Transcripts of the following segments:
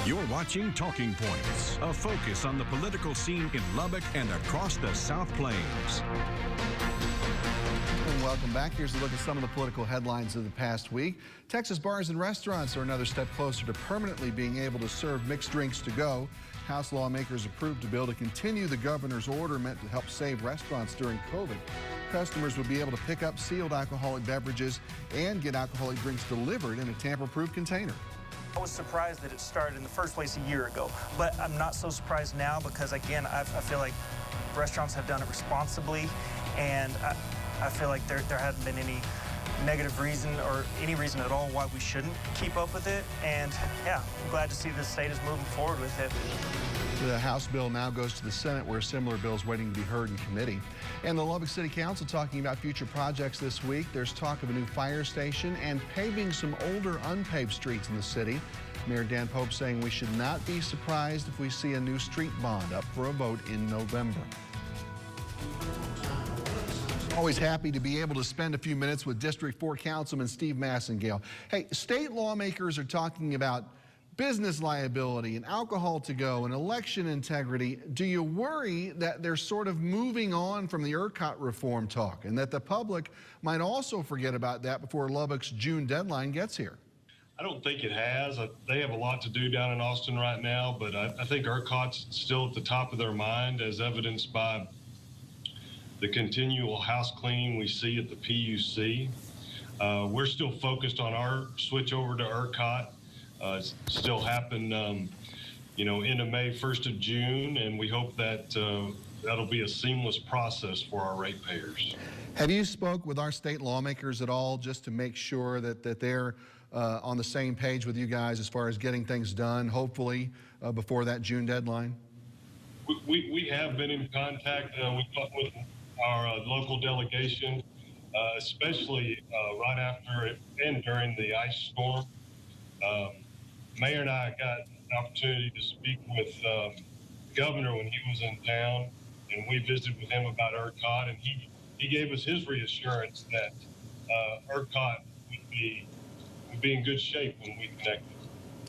You're watching Talking Points, a focus on the political scene in Lubbock and across the South Plains. And welcome back. Here's a look at some of the political headlines of the past week. Texas bars and restaurants are another step closer to permanently being able to serve mixed drinks to go. House lawmakers approved a bill to continue the governor's order meant to help save restaurants during COVID. Customers would be able to pick up sealed alcoholic beverages and get alcoholic drinks delivered in a tamper-proof container. I was surprised that it started in the first place a year ago, but I'm not so surprised now because, again, I feel like restaurants have done it responsibly, and I feel like there hasn't been any negative reason or any reason at all why we shouldn't keep up with it. And yeah, I'm glad to see the state is moving forward with it. The House bill now goes to the Senate, where a similar bill is waiting to be heard in committee. And the Lubbock City Council talking about future projects this week. There's talk of a new fire station and paving some older unpaved streets in the city. Mayor Dan Pope saying we should not be surprised if we see a new street bond up for a vote in November. Always happy to be able to spend a few minutes with District 4 Councilman Steve Massengale. Hey, state lawmakers are talking about business liability and alcohol to go and election integrity. Do you worry that they're sort of moving on from the ERCOT reform talk and that the public might also forget about that before Lubbock's June deadline gets here? I don't think it has. They have a lot to do down in Austin right now, but I think ERCOT's still at the top of their mind, as evidenced by the continual house cleaning we see at the PUC. We're still focused on our switch over to ERCOT. Still happen, end of May, 1st of June, and we hope that that'll be a seamless process for our ratepayers. Have you spoke with our state lawmakers at all just to make sure that they're on the same page with you guys as far as getting things done, hopefully before that June deadline? We have been in contact. We talked with our local delegation, especially right after and during the ice storm. Mayor and I got an opportunity to speak with the governor when he was in town, and we visited with him about ERCOT, and he gave us his reassurance that ERCOT would be in good shape when we connected.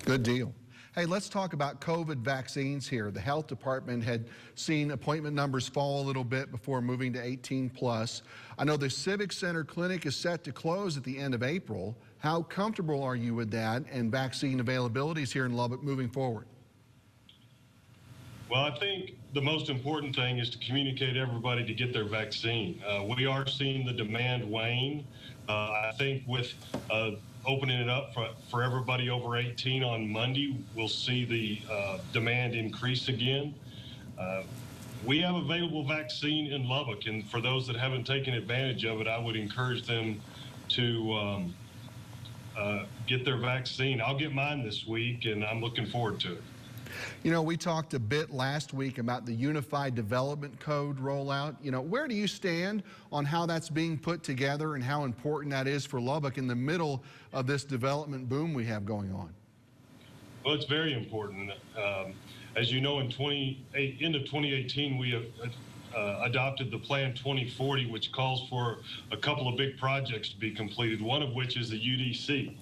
Good deal. Hey, let's talk about COVID vaccines here. The health department had seen appointment numbers fall a little bit before moving to 18 plus. I know the Civic Center clinic is set to close at the end of April. How comfortable are you with that and vaccine availabilities here in Lubbock moving forward? Well, I think the most important thing is to communicate everybody to get their vaccine. We are seeing the demand wane. I think with opening it up for everybody over 18 on Monday, we'll see the demand increase again. We have available vaccine in Lubbock, and for those that haven't taken advantage of it, I would encourage them to get their vaccine. I'll get mine this week, and I'm looking forward to it. You know, we talked a bit last week about the Unified Development Code rollout. Where do you stand on how that's being put together and how important that is for Lubbock in the middle of this development boom we have going on? Well, it's very important. As you know, in end of 2018, we adopted the Plan 2040, which calls for a couple of big projects to be completed, one of which is the UDC.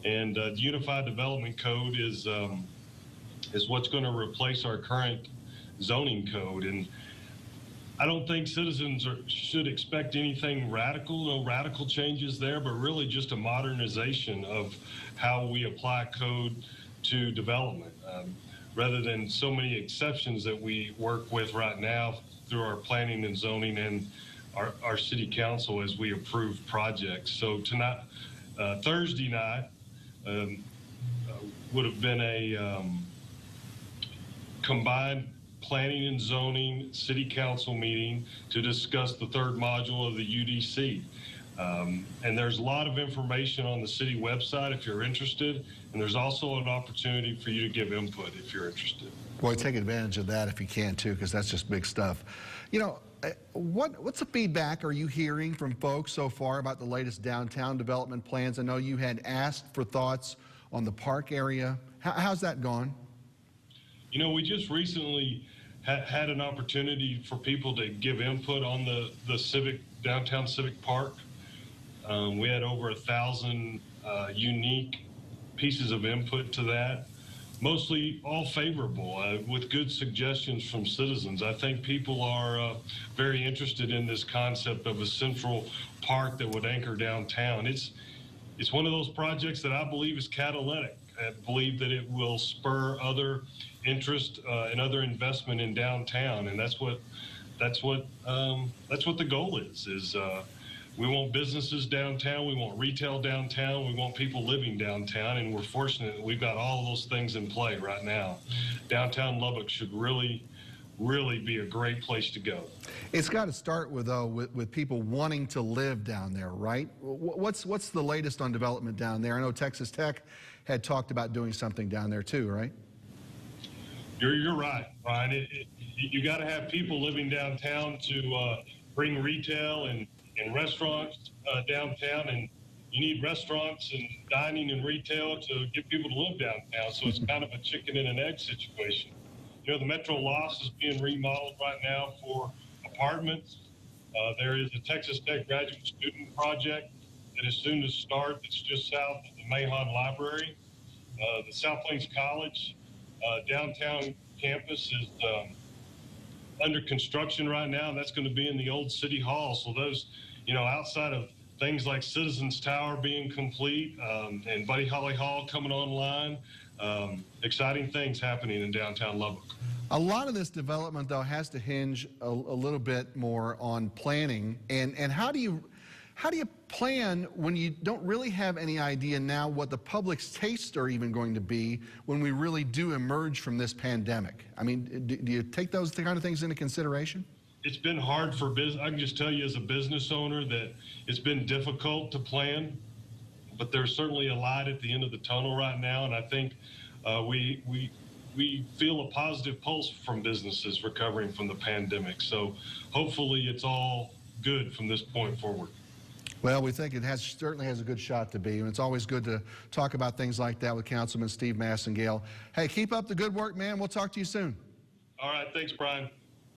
And the Unified Development Code is what's going to replace our current zoning code. And I don't think citizens should expect anything radical, no radical changes there, but really just a modernization of how we apply code to development, rather than so many exceptions that we work with right now through our planning and zoning and our city council as we approve projects. So tonight, Thursday night, would have been a combined planning and zoning city council meeting to discuss the third module of the UDC. And there's a lot of information on the city website if you're interested, and there's also an opportunity for you to give input if you're interested. Boy, take advantage of that if you can too, because that's just big stuff. What's the feedback are you hearing from folks so far about the latest downtown development plans? I know you had asked for thoughts on the park area. How's that gone? We just recently had an opportunity for people to give input on the downtown civic park. We had over 1,000 unique pieces of input to that. mostly all favorable with good suggestions from citizens. I think people are very interested in this concept of a central park that would anchor downtown. It's one of those projects that I believe is catalytic. I believe that it will spur other interest and other investment in downtown, and that's what the goal is. We want businesses downtown, we want retail downtown, we want people living downtown, and we're fortunate that we've got all of those things in play right now. Downtown Lubbock should really be a great place to go. It's got to start with people wanting to live down there, right? What's the latest on development down there? I know Texas Tech had talked about doing something down there too, right? You're right, Brian. You got to have people living downtown to bring retail and restaurants downtown, and you need restaurants and dining and retail to get people to live downtown. So it's kind of a chicken and an egg situation. You know, the Metro Loss is being remodeled right now for apartments. There is a Texas Tech graduate student project that is soon to start. It's just south of the Mahon Library. The South Plains College downtown campus is under construction right now, and that's going to be in the old City Hall. So those, you know, outside of things like Citizens Tower being complete and Buddy Holly Hall coming online, exciting things happening in downtown Lubbock. A lot of this development, though, has to hinge a little bit more on planning. And how do you plan when you don't really have any idea now what the public's tastes are even going to be when we really do emerge from this pandemic? I mean, do you take those kind of things into consideration? It's been hard for business. I can just tell you as a business owner that it's been difficult to plan, but there's certainly a light at the end of the tunnel right now. And I think we feel a positive pulse from businesses recovering from the pandemic. So hopefully it's all good from this point forward. Well, we think it certainly has a good shot to be, and it's always good to talk about things like that with Councilman Steve Massengale. Hey, keep up the good work, man. We'll talk to you soon. All right. Thanks, Brian.